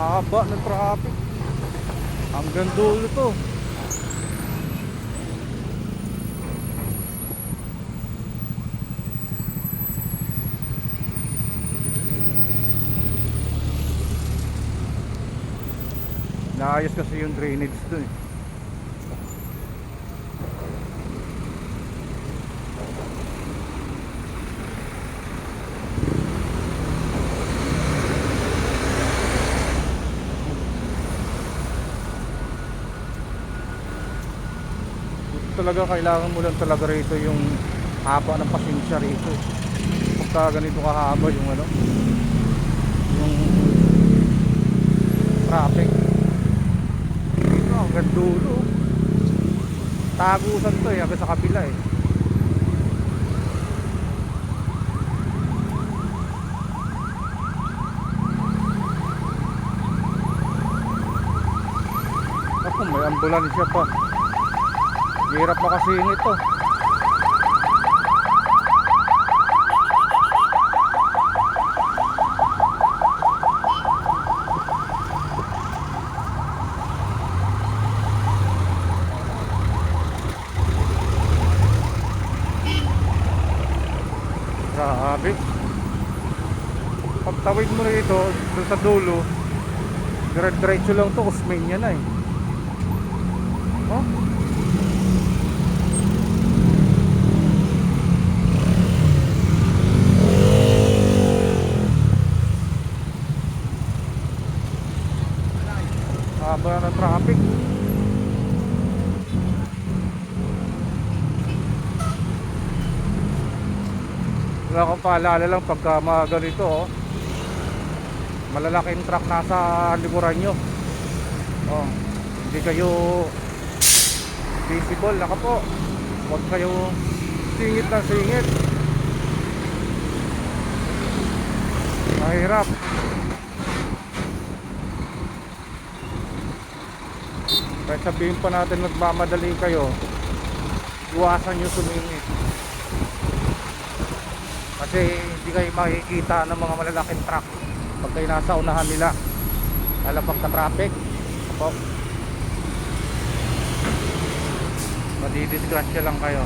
Haba ng traffic. Hanggang dulo to. Naayos kasi yung drainage dun eh. Talaga kailangan mo lang talaga rito yung haba ng pasensya rito eh. Pagka ganito kahaba yung ano, yung traffic dito hanggang dulo. Tagusan to eh, hanggang sa kabila eh. Ako may ambulansya pa. Hirap makasingit to. Grabe. Pagtawid mo rito doon sa dulo, dire-diretso lang to, Osmeña na eh. Oh? Haba ng traffic. Wala akong paalala lang pagka mga ganito oh, malalaking truck nasa likuran nyo. Oh, hindi kayo visible. Naka po, huwag kayo singit na singit. Mahirap. Kahit sabihin pa natin nagmamadali kayo, iwasan nyo sumingit. Kasi hindi kayo makikita ng mga malalaking truck pag kayo nasa unahan nila, lalo pagka traffic. Madidisgrasya lang kayo.